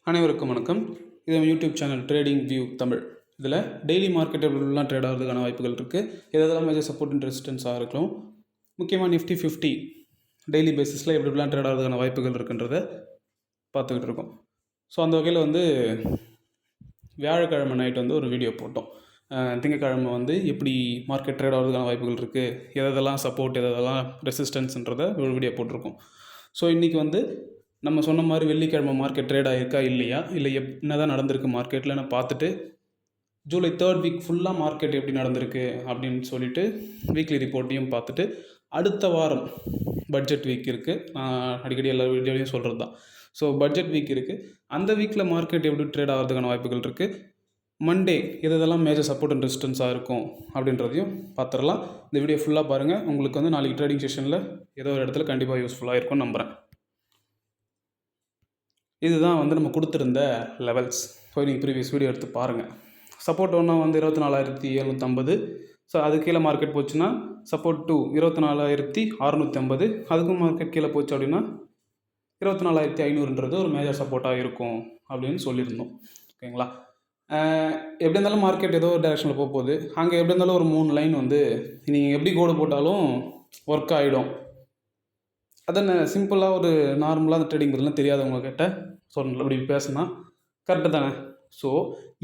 அனைவருக்கும் வணக்கம். இது நம்ம YouTube channel trading view Tamil. இதில் டெய்லி மார்க்கெட் எப்படிலாம் ட்ரேட் ஆகிறதுக்கான வாய்ப்புகள் இருக்குது, எதெல்லாம் மேஜர் சப்போர்ட் அண்ட் ரெசிஸ்டன்ஸாக இருக்கலாம், முக்கியமாக நிஃப்டி 50 டெய்லி பேசிஸில் எப்படிலாம் ட்ரேட் ஆகிறதுக்கான வாய்ப்புகள் இருக்குன்றத பார்த்துக்கிட்டு இருக்கோம். ஸோ அந்த வகையில் வியாழக்கிழமை நைட் ஒரு வீடியோ போட்டோம். திங்கக்கிழமை எப்படி மார்க்கெட் ட்ரேட் ஆகிறதுக்கான வாய்ப்புகள் இருக்குது, எதெல்லாம் சப்போர்ட் எதெல்லாம் ரெசிஸ்டன்ஸ்ன்றதை ஒரு வீடியோ போட்டிருக்கோம். ஸோ இன்றைக்கி நம்ம சொன்ன மாதிரி வெள்ளிக்கிழமை மார்க்கெட் ட்ரேட் ஆகிருக்கா இல்லையா, இல்லை என்ன தான் நடந்திருக்கு மார்க்கெட்டில் நான் பார்த்துட்டு ஜூலை 3rd வீக் ஃபுல்லாக மார்க்கெட் எப்படி நடந்திருக்கு அப்படின்னு சொல்லிட்டு வீக்லி ரிப்போர்ட்டையும் பார்த்துட்டு, அடுத்த வாரம் பட்ஜெட் வீக் இருக்குது. நான் அடிக்கடி எல்லா வீடியோலையும் சொல்கிறது தான். ஸோ பட்ஜெட் வீக் இருக்குது, அந்த வீக்கில் மார்க்கெட் எப்படி ட்ரேட் ஆகிறதுக்கான வாய்ப்புகள் இருக்குது, மண்டே எதெல்லாம் மேஜர் சப்போர்ட் அண்ட் ரெசிஸ்டன்ஸாக இருக்கும் அப்படின்றதையும் பார்த்துடலாம். இந்த வீடியோ ஃபுல்லாக பாருங்கள். உங்களுக்கு நாளைக்கு ட்ரேடிங் செஷனில் ஏதோ ஒரு இடத்துல கண்டிப்பாக யூஸ்ஃபுல்லாக இருக்கும்னு நம்புகிறேன். இதுதான் நம்ம கொடுத்துருந்த லெவல்ஸ். ஸோ நீங்கள் ப்ரீவியஸ் வீடியோ எடுத்து பாருங்கள். சப்போர்ட் 1 24,750. ஸோ அது கீழே மார்க்கெட் போச்சுன்னா சப்போர்ட் 2 24,650. அதுக்கும் மார்க்கெட் கீழே போச்சு அப்படின்னா 24,500ன்றது ஒரு மேஜர் சப்போர்ட்டாக இருக்கும் அப்படின்னு சொல்லியிருந்தோம். ஓகேங்களா? எப்படி இருந்தாலும் மார்க்கெட் ஏதோ ஒரு டைரெக்ஷனில் போகுது. அங்கே எப்படி இருந்தாலும் ஒரு 3 லைன் நீங்கள் எப்படி கோடு போட்டாலும் ஒர்க் ஆகிடும். அதான் சிம்பிளாக ஒரு நார்மலாக அந்த ட்ரேடிங் பற்றிலாம் தெரியாதவங்க கிட்ட சொல்லணும் அப்படி பேசுனா கரெக்டு தானே. ஸோ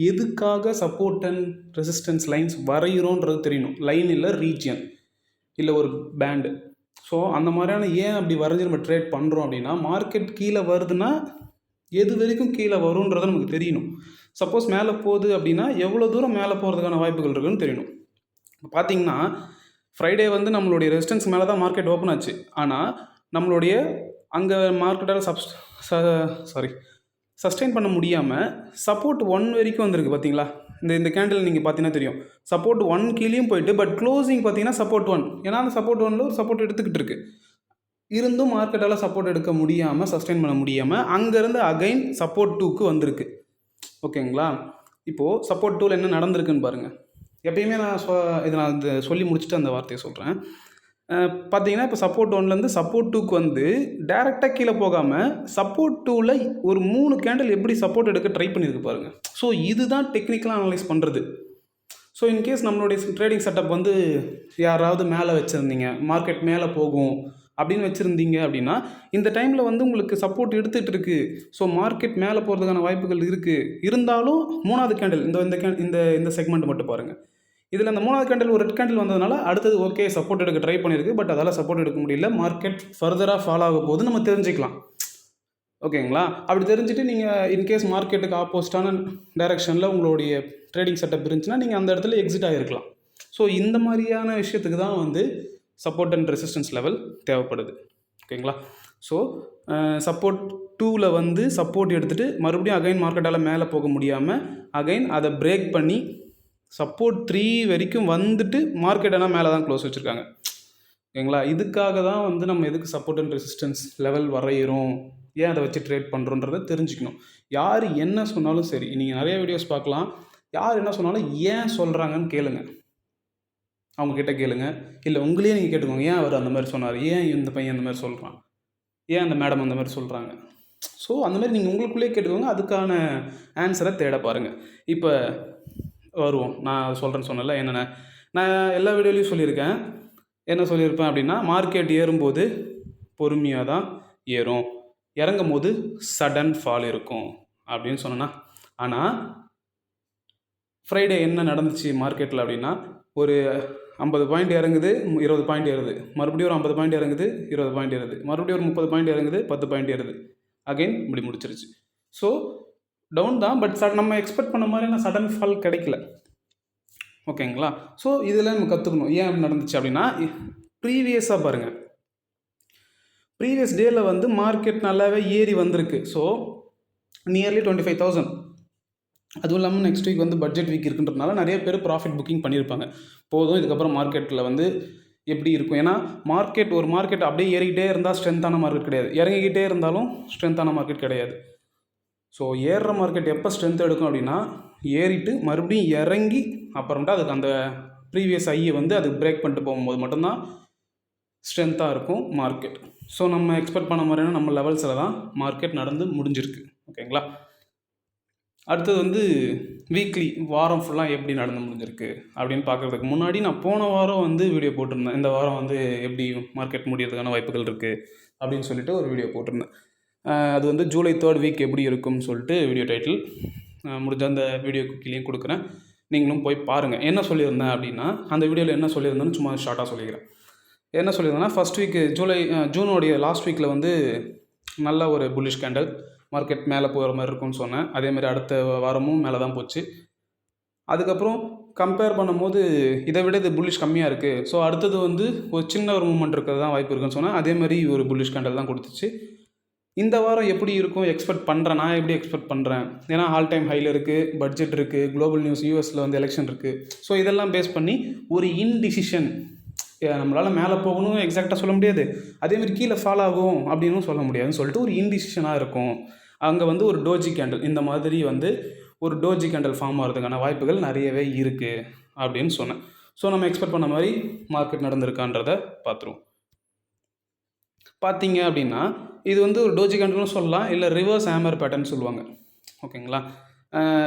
எதுக்காக சப்போர்ட் அண்ட் ரெசிஸ்டன்ஸ் லைன்ஸ் வரைகிறோன்றது தெரியணும். லைன் இல்லை, ரீஜியன் இல்லை ஒரு பேண்டு. ஸோ அந்த மாதிரியான ஏன் அப்படி வரைஞ்சி நம்ம ட்ரேட் பண்ணுறோம் அப்படின்னா, மார்க்கெட் கீழே வருதுன்னா எது வரைக்கும் கீழே வரும்ன்றது நமக்கு தெரியணும். சப்போஸ் மேலே போகுது அப்படின்னா எவ்வளோ தூரம் மேலே போகிறதுக்கான வாய்ப்புகள் இருக்குதுன்னு தெரியணும். பார்த்தீங்கன்னா ஃப்ரைடே நம்மளுடைய ரெசிஸ்டன்ஸ் மேலே தான் மார்க்கெட் ஓப்பன் ஆச்சு. ஆனால் நம்மளுடைய அங்கே மார்க்கெட்டால் சஸ்டெயின் பண்ண முடியாமல் சப்போர்ட் 1 வரைக்கும் வந்திருக்கு. பார்த்தீங்களா? இந்த கேண்டில் நீங்கள் பார்த்தீங்கன்னா தெரியும். சப்போர்ட் 1 கீழேயும் போயிட்டு, பட் க்ளோசிங் பார்த்தீங்கன்னா சப்போர்ட் 1. ஏன்னா அந்த சப்போர்ட் 1ல் ஒரு சப்போர்ட் எடுத்துக்கிட்டு இருக்கு. இருந்தும் மார்க்கெட்டால் சப்போர்ட் எடுக்க முடியாமல், சஸ்டெயின் பண்ண முடியாமல் அங்கேருந்து அகைன் சப்போர்ட் 2க்கு வந்திருக்கு. ஓகேங்களா? இப்போது சப்போர்ட் 2ல் என்ன நடந்திருக்குன்னு பாருங்கள். எப்பயுமே நான் சொல்லி முடிச்சுட்டு அந்த வார்த்தையை சொல்கிறேன். பார்த்தீங்கன்னா இப்போ சப்போர்ட் 1லேருந்து சப்போர்ட் 2க்கு டேரெக்டாக கீழே போகாமல் சப்போர்ட் 2ல் ஒரு 3 கேண்டில் எப்படி சப்போர்ட் எடுக்க ட்ரை பண்ணியிருக்கு பாருங்கள். ஸோ இதுதான் டெக்னிக்கலாக அனலைஸ் பண்ணுறது. ஸோ இன்கேஸ் நம்மளுடைய ட்ரேடிங் செட்டப் யாராவது மேலே வச்சுருந்தீங்க, மார்க்கெட் மேலே போகும் அப்படின்னு வச்சுருந்தீங்க அப்படின்னா, இந்த டைமில் உங்களுக்கு சப்போர்ட் எடுத்துகிட்டு இருக்குது. ஸோ மார்க்கெட் மேலே போகிறதுக்கான வாய்ப்புகள் இருக்குது. இருந்தாலும் 3வது கேண்டில் இந்த செக்மெண்ட் மட்டும் பாருங்கள். இதில் அந்த 3வது கேண்டில் ஒரு ரெட் கேண்டில் வந்ததுனால அடுத்தது ஓகே சப்போர்ட் எடுக்க ட்ரை பண்ணியிருக்கு. பட் அதால் சப்போர்ட் எடுக்க முடியல. மார்க்கெட் ஃபர்தராக ஃபாலோ ஆக போது நம்ம தெரிஞ்சுக்கலாம். ஓகேங்களா? அப்படி தெரிஞ்சுட்டு நீங்கள் இன்கேஸ் மார்க்கெட்டுக்கு ஆப்போசிட்டான டைரெக்ஷனில் உங்களுடைய ட்ரேடிங் செட்டப் இருந்துச்சுன்னா நீங்கள் அந்த இடத்துல எக்ஸிட் ஆகிருக்கலாம். ஸோ இந்த மாதிரியான விஷயத்துக்கு தான் சப்போர்ட் அண்ட் ரெசிஸ்டன்ஸ் லெவல் தேவைப்படுது. ஓகேங்களா? ஸோ சப்போர்ட் 2ல் சப்போர்ட் எடுத்துகிட்டு மறுபடியும் அகைன் மார்க்கெட்டால் மேலே போக முடியாமல் அகைன் அதை பிரேக் பண்ணி சப்போர்ட் 3 வரைக்கும் மார்க்கெட் ஆனால் மேலே தான் க்ளோஸ் வச்சுருக்காங்க. ஓகேங்களா? இதுக்காக தான் நம்ம எதுக்கு சப்போர்ட் அண்ட் ரெசிஸ்டன்ஸ் லெவல் வரைகிறோம், ஏன் அதை வச்சு ட்ரேட் பண்ணுறோன்றதை தெரிஞ்சுக்கணும். யார் என்ன சொன்னாலும் சரி, நீங்கள் நிறைய வீடியோஸ் பார்க்கலாம், யார் என்ன சொன்னாலும் ஏன் சொல்கிறாங்கன்னு கேளுங்க. அவங்கக்கிட்ட கேளுங்க. இல்லை உங்களையே நீங்கள் கேட்டுக்கோங்க, ஏன் அவர் அந்த மாதிரி சொன்னார், ஏன் இந்த பையன் அந்த மாதிரி சொல்கிறான், ஏன் அந்த மேடம் அந்த மாதிரி சொல்கிறாங்க. ஸோ அந்த மாதிரி நீங்கள் உங்களுக்குள்ளேயே கேட்டுக்கோங்க. அதுக்கான ஆன்சரை தேட பாருங்கள். இப்போ வருவோம். நான் சொல்கிறேன்னு சொன்னல என்னென்ன நான் எல்லா வீடியோலையும் சொல்லியிருக்கேன். என்ன சொல்லியிருப்பேன் அப்படின்னா, மார்க்கெட் ஏறும்போது பொறுமையாக தான் ஏறும், இறங்கும் போது சடன் ஃபால் இருக்கும் அப்படின்னு சொன்னேன்னா. ஆனால் ஃப்ரைடே என்ன நடந்துச்சு மார்க்கெட்டில் அப்படின்னா, ஒரு 50 பாயிண்ட் இறங்குது, 20 பாயிண்ட் ஏறுது, மறுபடியும் ஒரு 50 பாயிண்ட் இறங்குது, 20 பாயிண்ட் ஏறுது, மறுபடியும் ஒரு 30 பாயிண்ட் இறங்குது, 10 பாயிண்ட் ஏறுது, அகைன் இப்படி முடிச்சிருச்சு. ஸோ டவுன் தான், பட் நம்ம எக்ஸ்பெக்ட் பண்ண மாதிரியான சடன் ஃபால் கிடைக்கல. ஓகேங்களா? ஸோ இதில் நம்ம கற்றுக்கணும் ஏன் அப்படி நடந்துச்சு அப்படின்னா, ப்ரீவியஸாக பாருங்கள். ப்ரீவியஸ் டேயில் மார்க்கெட் நல்லாவே ஏறி வந்திருக்கு. So nearly 25,000. அதுவும் இல்லாமல் நெக்ஸ்ட் வீக் பட்ஜெட் வீக் இருக்குன்றதுனால நிறைய பேர் ப்ராஃபிட் புக்கிங் பண்ணியிருப்பாங்க. போதும் இதுக்கப்புறம் மார்க்கெட்டில் எப்படி இருக்கும். ஏன்னா ஒரு மார்க்கெட் அப்படியே ஏறிக்கிட்டே இருந்தால் ஸ்ட்ரென்த்தான மார்க்கெட் கிடையாது, இறங்கிக்கிட்டே இருந்தாலும் ஸ்ட்ரென்த்தான மார்க்கெட் கிடையாது. ஸோ ஏறுற மார்க்கெட் எப்போ ஸ்ட்ரென்த் எடுக்கும் அப்படின்னா, ஏறிட்டு மறுபடியும் இறங்கி அப்புறமேட்டு அதுக்கு அந்த ப்ரீவியஸ் ஐயை அதுக்கு பிரேக் பண்ணிட்டு போகும்போது மட்டும்தான் ஸ்ட்ரென்த்தாக இருக்கும் மார்க்கெட். ஸோ நம்ம எக்ஸ்பெக்ட் பண்ண மாதிரியான நம்ம லெவல்ஸில் தான் மார்க்கெட் நடந்து முடிஞ்சிருக்கு. ஓகேங்களா? அடுத்தது வந்து வீக்லி வாரம் ஃபுல்லாக எப்படி நடந்து முடிஞ்சிருக்கு அப்படின்னு பார்க்குறதுக்கு முன்னாடி நான் போன வாரம் வந்து வீடியோ போட்டிருந்தேன். இந்த வாரம் வந்து எப்படி மார்க்கெட் முடியறதுக்கான வாய்ப்புகள் இருக்குது அப்படின்னு சொல்லிட்டு ஒரு வீடியோ போட்டிருந்தேன். அது வந்து ஜூலை 3rd வீக் எப்படி இருக்கும்னு சொல்லிட்டு வீடியோ டைட்டில் முடிஞ்ச அந்த வீடியோக்கு கீழேயும் கொடுக்குறேன். நீங்களும் போய் பாருங்கள். என்ன சொல்லியிருந்தேன் அப்படின்னா, அந்த வீடியோவில் என்ன சொல்லியிருந்தேன்னு சும்மா ஷார்ட்டாக சொல்லிக்கிறேன். என்ன சொல்லியிருந்தேன்னா, ஃபஸ்ட் வீக்கு ஜூனோடைய லாஸ்ட் வீக்கில் வந்து நல்ல ஒரு புல்லிஷ் கேண்டல், மார்க்கெட் மேலே போகிற மாதிரி இருக்கும்னு சொன்னேன். அதேமாதிரி அடுத்த வாரமும் மேலே தான் போச்சு. அதுக்கப்புறம் கம்பேர் பண்ணும்போது இதை விட இது புல்லிஷ் கம்மியாக இருக்குது, ஸோ அடுத்தது வந்து ஒரு சின்ன ஒரு மூவ்மெண்ட் இருக்கிறது தான் வாய்ப்பு இருக்குன்னு சொன்னேன். அதேமாதிரி ஒரு புல்லிஷ் கேண்டல் தான் கொடுத்துச்சு. இந்த வாரம் எப்படி இருக்கும் எக்ஸ்பெக்ட் பண்ணுறேன், நான் எப்படி எக்ஸ்பெக்ட் பண்ணுறேன், ஏன்னா ஆல் டைம் ஹையில் இருக்குது, பட்ஜெட் இருக்குது, குளோபல் நியூஸ், யூஎஸில் வந்து எலெக்ஷன் இருக்குது. ஸோ இதெல்லாம் பேஸ் பண்ணி ஒரு இன்டிசிஷன், நம்மளால் மேலே போகணும் எக்ஸாக்டாக சொல்ல முடியாது, அதேமாதிரி கீழே ஃபாலோ ஆகும் அப்படின்னு சொல்ல முடியாதுன்னு சொல்லிட்டு ஒரு இன்டிசிஷனாக இருக்கும். அங்கே வந்து ஒரு டோஜி கேண்டல், இந்த மாதிரி வந்து ஒரு டோஜி கேண்டல் ஃபார்ம் ஆகிறதுக்கான வாய்ப்புகள் நிறையவே இருக்குது அப்படின்னு சொன்னேன். ஸோ நம்ம எக்ஸ்பெக்ட் பண்ண மாதிரி மார்க்கெட் நடந்திருக்கான்றதை பார்த்துருவோம். பார்த்தீங்க அப்படின்னா இது வந்து ஒரு டோஜி கேண்டல்னு சொல்லலாம், இல்லை ரிவர்ஸ் ஹேமர் பேட்டர்ன் சொல்லுவாங்க. ஓகேங்களா?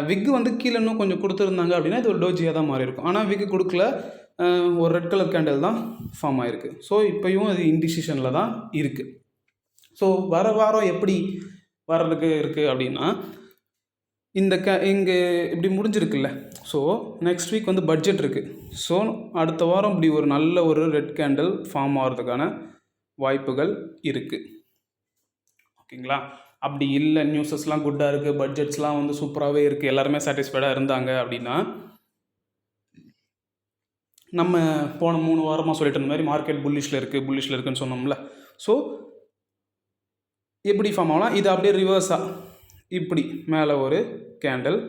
விக்கு வந்து கீழே இன்னும் கொஞ்சம் கொடுத்துருந்தாங்க அப்படின்னா இது ஒரு டோஜியாக தான் மாறி இருக்கும். ஆனால் விக்கு கொடுக்கல, ஒரு ரெட் கலர் கேண்டல் தான் ஃபார்ம் ஆகிருக்கு. ஸோ இப்போயும் அது இன்டிசிஷனில் தான் இருக்குது. ஸோ வர வாரம் எப்படி வர்றதுக்கு இருக்குது அப்படின்னா, இங்கே இப்படி முடிஞ்சிருக்குல்ல, ஸோ நெக்ஸ்ட் வீக் வந்து பட்ஜெட் இருக்குது. ஸோ அடுத்த வாரம் இப்படி ஒரு நல்ல ஒரு ரெட் கேண்டல் ஃபார்ம் ஆகிறதுக்கான வாய்ப்புகள் இருக்குது. ஓகேங்களா? அப்படி இல்லை, நியூஸஸ்லாம் குட்டாக இருக்குது, பட்ஜெட்ஸ்லாம் வந்து சூப்பராகவே இருக்குது, எல்லாருமே சாட்டிஸ்ஃபைடாக இருந்தாங்க அப்படின்னா, நம்ம போன 3 வாரமாக சொல்லிட்டு இருந்த மாதிரி மார்க்கெட் புல்லிஷில் இருக்குதுன்னு சொன்னோம்ல. ஸோ எப்படி ஃபார்ம் ஆகலாம், இது அப்படியே ரிவர்ஸாக இப்படி மேலே ஒரு கேண்டல்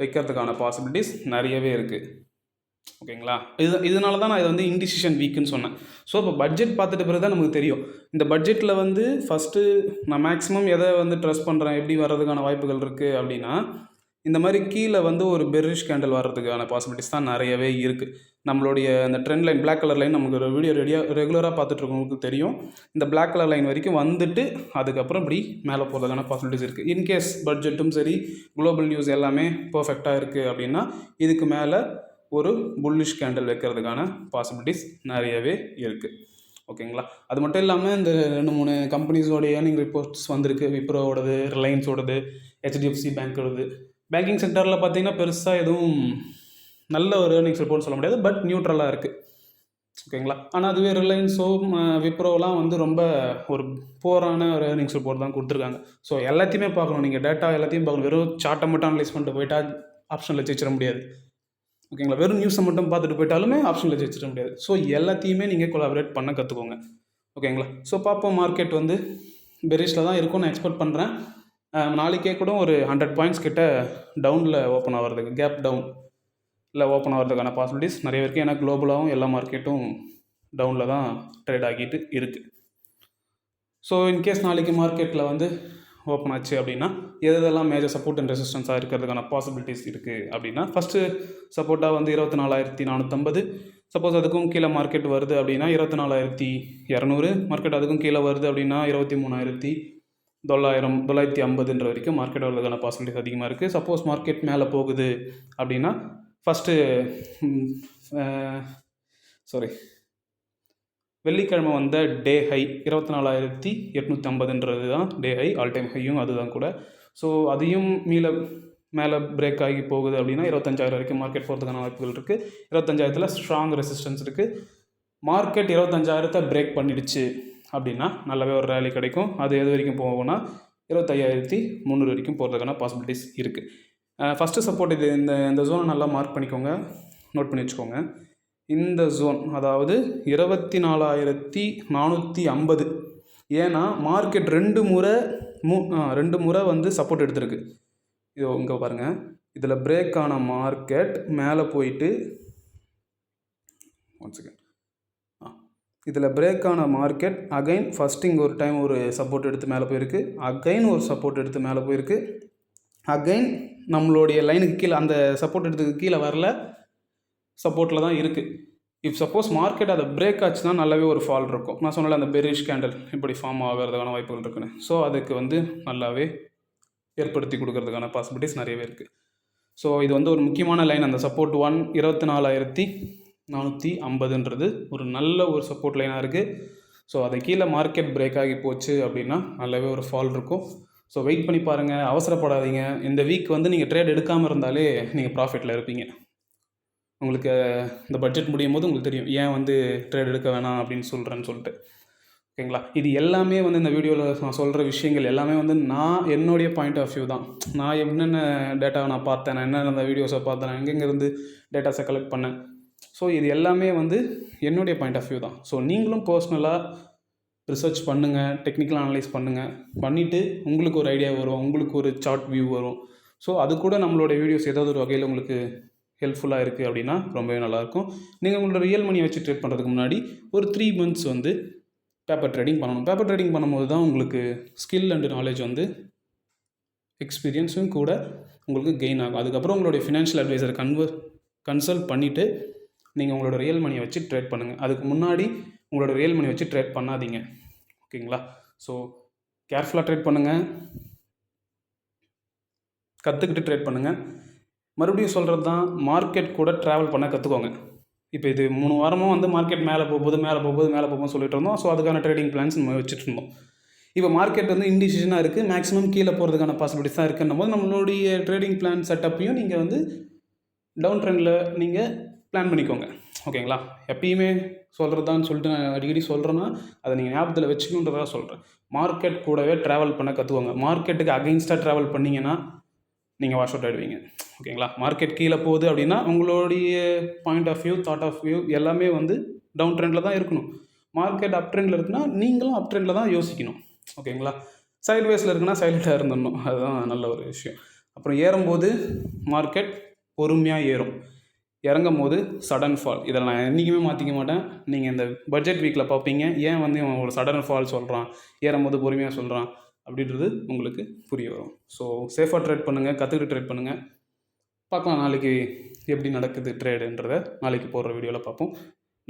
வைக்கிறதுக்கான பாசிபிலிட்டிஸ் நிறையவே இருக்குது. ஓகேங்களா? இதனால தான் நான் இதை வந்து இன்டிசிஷன் வீக்குன்னு சொன்னேன். ஸோ இப்போ பட்ஜெட் பார்த்துட்டு பிறகு தான் நமக்கு தெரியும். இந்த பட்ஜெட்டில் வந்து ஃபஸ்ட்டு நான் மேக்ஸிமம் எதை வந்து ட்ரஸ்ட் பண்ணுறேன், எப்படி வர்றதுக்கான வாய்ப்புகள் இருக்குது அப்படின்னா, இந்த மாதிரி கீழே வந்து ஒரு பெரிஷ் கேண்டல் வர்றதுக்கான பாசிபிலிட்டிஸ் தான் நிறையவே இருக்குது. நம்மளுடைய அந்த trend line, black colour line, நமக்கு ஒரு வீடியோ ரெகுலராக பார்த்துட்ருக்கவங்களுக்கு தெரியும். இந்த பிளாக் கலர் லைன் வரைக்கும் வந்துட்டு அதுக்கப்புறம் இப்படி மேலே போகிறதுக்கான பாசிபிலிட்டிஸ் இருக்குது. இன்கேஸ் பட்ஜெட்டும் சரி, குளோபல் நியூஸ் எல்லாமே பர்ஃபெக்டாக இருக்குது அப்படின்னா இதுக்கு மேலே ஒரு புல்லிஷ் கேண்டல் வைக்கிறதுக்கான பாசிபிலிட்டிஸ் நிறையவே இருக்குது. ஓகேங்களா? அது மட்டும் இல்லாமல் இந்த 2-3 கம்பெனிஸோடைய ஏர்னிங் ரிப்போர்ட்ஸ் வந்திருக்கு. விப்ரோவோடது, ரிலையன்ஸோடது, ஹெச்டிஎஃப்சி பேங்க்கோடது. பேங்கிங் செக்டரில் பார்த்தீங்கன்னா பெருசாக எதுவும் நல்ல ஒரு ஏர்னிங்ஸ் ரிப்போர்ட் சொல்ல முடியாது, பட் நியூட்ரலாக இருக்குது. ஓகேங்களா? ஆனால் அதுவே ரிலையன்ஸோ விப்ரோலாம் வந்து ரொம்ப ஒரு போரான ஒரு ஏர்னிங்ஸ் ரிப்போர்ட் தான் கொடுத்துருக்காங்க. ஸோ எல்லாத்தையுமே பார்க்கணும், நீங்கள் டேட்டா எல்லாத்தையும் பார்க்கணும். வெறும் சார்ட்டை மட்டும் அனலைஸ் பண்ணிட்டு போயிட்டா ஆப்ஷனில் ஜெயிச்சிட முடியாது. ஓகேங்களா? வெறும் நியூஸை மட்டும் பார்த்துட்டு போயிட்டாலுமே ஆப்ஷனில் ஜெயிச்சிட முடியாது. ஸோ எல்லாத்தையுமே நீங்கள் கொலாபரேட் பண்ண கற்றுக்கோங்க. ஓகேங்களா? ஸோ பார்ப்போம், மார்க்கெட் வந்து பெரிஷில் தான் இருக்கும்னு நான் எக்ஸ்பெக்ட் பண்ணுறேன். நாளைக்கே கூட ஒரு 100 பாயிண்ட்ஸ் கிட்ட டவுனில் ஓப்பன் ஆகிறதுக்கு, கேப் டவுன் இல்லை ஓப்பன் ஆகிறதுக்கான பாசிபிலிட்டிஸ் நிறைய இருக்குது. ஏன்னா குளோபலாகவும் எல்லா மார்க்கெட்டும் டவுனில் தான் ட்ரேட் ஆகிட்டு இருக்குது. ஸோ இன்கேஸ் நாளைக்கு மார்க்கெட்டில் வந்து ஓப்பன் ஆச்சு அப்படின்னா எதெல்லாம் மேஜர் சப்போர்ட் அண்ட் ரெசிஸ்டன்ஸாக இருக்கிறதுக்கான பாசிபிலிட்டிஸ் இருக்குது அப்படின்னா, ஃபஸ்ட்டு சப்போர்ட்டாக வந்து 24,450. சப்போஸ் அதுக்கும் கீழே மார்க்கெட் வருது அப்படின்னா 24,200. மார்க்கெட் அதுக்கும் கீழே வருது அப்படின்னா 23,950 வரைக்கும் மார்க்கெட் வரதுக்கான பாசிபிலிட்டிஸ் அதிகமாக இருக்குது. சப்போஸ் மார்க்கெட் மேலே போகுது அப்படின்னா ஃபஸ்ட்டு வெள்ளிக்கிழமை வந்த டே ஹை 24,850 தான் டே ஹை, ஆல் டைம் ஹையும் அதுதான் கூட. ஸோ அதையும் மேலே பிரேக் ஆகி போகுது அப்படின்னா 25,000 வரைக்கும் மார்க்கெட் போகிறதுக்கான வாய்ப்புகள் இருக்குது. 25,000 ஸ்ட்ராங் ரெசிஸ்டன்ஸ் இருக்குது. மார்க்கெட் 25,000 பிரேக் பண்ணிடுச்சு அப்படின்னா நல்லாவே ஒரு ரேலி கிடைக்கும். அது எது வரைக்கும் போகும்னா 25,300 வரைக்கும் போகிறதுக்கான பாசிபிலிட்டிஸ் இருக்குது. ஃபஸ்ட்டு சப்போர்ட் இது, இந்த ஜோனை நல்லா மார்க் பண்ணிக்கோங்க, நோட் பண்ணி வச்சுக்கோங்க. இந்த ஜோன் அதாவது 24,450. ஏன்னா மார்க்கெட் 2 முறை வந்து சப்போர்ட் எடுத்திருக்கு. இது இங்கே பாருங்கள், இதில் பிரேக் ஆன மார்க்கெட் மேலே போயிட்டு இதில் பிரேக் ஆன மார்க்கெட் அகைன் ஃபஸ்ட்டு இங்கே ஒரு டைம் ஒரு சப்போர்ட் எடுத்து மேலே போயிருக்கு, அகைன் ஒரு சப்போர்ட் எடுத்து மேலே போயிருக்கு, அகைன் நம்மளுடைய லைனுக்கு கீழே, அந்த சப்போர்ட் எடுத்துக்கு கீழே வரல, சப்போர்ட்டில் தான் இருக்குது. இஃப் சப்போஸ் மார்க்கெட் அதை பிரேக் ஆச்சுன்னா நல்லாவே ஒரு ஃபால் இருக்கும். நான் சொன்னல அந்த பெரிஷ் கேண்டல் இப்படி ஃபார்ம் ஆகிறதுக்கான வாய்ப்புகள் இருக்குன்னு. ஸோ அதுக்கு வந்து நல்லாவே ஏற்படுத்தி கொடுக்கறதுக்கான பாசிபிலிட்டிஸ் நிறையவே இருக்குது. ஸோ இது வந்து ஒரு முக்கியமான லைன். அந்த சப்போர்ட் 1 24,450 ஒரு நல்ல ஒரு சப்போர்ட் லைனாக இருக்குது. ஸோ அது கீழே மார்க்கெட் பிரேக் ஆகி போச்சு அப்படின்னா நல்லாவே ஒரு ஃபால் இருக்கும். ஸோ வெயிட் பண்ணி பாருங்கள், அவசரப்படாதீங்க. இந்த வீக் வந்து நீங்கள் ட்ரேட் எடுக்காமல் இருந்தாலே நீங்கள் ப்ராஃபிட்டில் இருப்பீங்க. உங்களுக்கு இந்த பட்ஜெட் முடியும் போது உங்களுக்கு தெரியும் ஏன் வந்து ட்ரேட் எடுக்க வேணாம் அப்படின்னு சொல்கிறேன்னு சொல்லிட்டு. ஓகேங்களா? இது எல்லாமே வந்து இந்த வீடியோவில் நான் சொல்கிற விஷயங்கள் எல்லாமே வந்து நான் என்னுடைய பாயிண்ட் ஆஃப் வியூ தான். நான் என்னென்ன டேட்டாவை நான் பார்த்தேன், நான் என்னென்ன வீடியோஸை பார்த்தேன், நான் எங்கெங்கேருந்து டேட்டாஸை கலெக்ட் பண்ணேன். ஸோ இது எல்லாமே வந்து என்னுடைய பாயிண்ட் ஆஃப் வியூ தான். ஸோ நீங்களும் பர்சனலாக ரிசர்ச் பண்ணுங்கள், டெக்னிக்கல் அனலைஸ் பண்ணுங்கள். பண்ணிவிட்டு உங்களுக்கு ஒரு ஐடியா வரும், உங்களுக்கு ஒரு சார்ட் வியூ வரும். ஸோ அது கூட நம்மளோட வீடியோஸ் ஏதாவது ஒரு வகையில் உங்களுக்கு ஹெல்ப்ஃபுல்லாக இருக்குது அப்படின்னா ரொம்பவே நல்லாயிருக்கும். நீங்கள் உங்களோட ரியல் மணியை வச்சு ட்ரேட் பண்ணுறதுக்கு முன்னாடி ஒரு 3 months வந்து பேப்பர் ட்ரேடிங் பண்ணணும். பேப்பர் ட்ரேடிங் பண்ணும்போது தான் உங்களுக்கு ஸ்கில் அண்டு நாலேஜ் வந்து எக்ஸ்பீரியன்ஸும் கூட உங்களுக்கு கெயின் ஆகும். அதுக்கப்புறம் உங்களுடைய ஃபினான்ஷியல் அட்வைசரை கன்சல்ட் பண்ணிவிட்டு நீங்கள் உங்களோட ரியல் மணியை வச்சு ட்ரேட் பண்ணுங்கள். அதுக்கு முன்னாடி உங்களோட ரியல் மணி வச்சு ட்ரேட் பண்ணாதீங்க. ஓகேங்களா? ஸோ கேர்ஃபுல்லாக ட்ரேட் பண்ணுங்கள், கற்றுக்கிட்டு ட்ரேட் பண்ணுங்கள். மறுபடியும் சொல்கிறது தான், மார்க்கெட் கூட ட்ராவல் பண்ண கற்றுக்கோங்க. இப்போ இது 3 வாரமாக வந்து மார்க்கெட் மேலே போகும்போது சொல்லிட்டு இருந்தோம். ஸோ அதுக்கான ட்ரேடிங் பிளான்ஸ் நம்ம வச்சுட்டு இருந்தோம். இப்போ மார்க்கெட் வந்து இன்டிசிஷனாக இருக்குது, மேக்ஸிமம் கீழே போகிறதுக்கான பாசிபிலிட்டிஸ் தான் இருக்குன்னும் போது நம்மளுடைய ட்ரேடிங் பிளான் செட்டப்பையும் நீங்கள் வந்து டவுன் ட்ரெண்டில் நீங்கள் பிளான் பண்ணிக்கோங்க. ஓகேங்களா? எப்பயுமே சொல்கிறதான்னு சொல்லிட்டு நான் அடிக்கடி சொல்கிறேன்னா அதை நீங்கள் ஞாபகத்தில் வச்சுக்கணுன்றதாக சொல்கிறேன். மார்க்கெட் கூடவே ட்ராவல் பண்ண கற்றுக்கோங்க. மார்க்கெட்டுக்கு அகெயின்ஸ்டாக ட்ராவல் பண்ணிங்கன்னா நீங்கள் வாஷ் அவுட் ஆகிடுவீங்க. ஓகேங்களா? மார்க்கெட் கீழே போகுது அப்படின்னா உங்களுடைய point of view, thought of view எல்லாமே வந்து டவுன் ட்ரெண்டில் தான் இருக்கணும். மார்க்கெட் அப் ட்ரெண்டில் இருக்குன்னா நீங்களும் அப் ட்ரெண்டில் தான் யோசிக்கணும். ஓகேங்களா? சைட் வேஸில் இருக்குன்னா சைலண்ட்டாக இருந்துடணும். அதுதான் நல்ல ஒரு விஷயம். அப்புறம் ஏறும்போது மார்க்கெட் பொறுமையாக ஏறும், இறங்கும் போது சடன் ஃபால். இதில் நான் என்றைக்குமே மாற்றிக்க மாட்டேன். நீங்கள் இந்த பட்ஜெட் வீக்கில் பார்ப்பீங்க, ஏன் வந்து இவன் ஒரு சடன் ஃபால் சொல்கிறான், ஏறும்போது பொறுமையாக சொல்கிறான் அப்படின்றது உங்களுக்கு புரிய வரும். ஸோ சேஃபாக ட்ரேட் பண்ணுங்கள், கற்றுக்கிட்டு ட்ரேட் பண்ணுங்கள். பார்க்கலாம் நாளைக்கு எப்படி நடக்குது ட்ரேடுன்றதை நாளைக்கு போடுற வீடியோவில் பார்ப்போம்.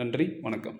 நன்றி, வணக்கம்.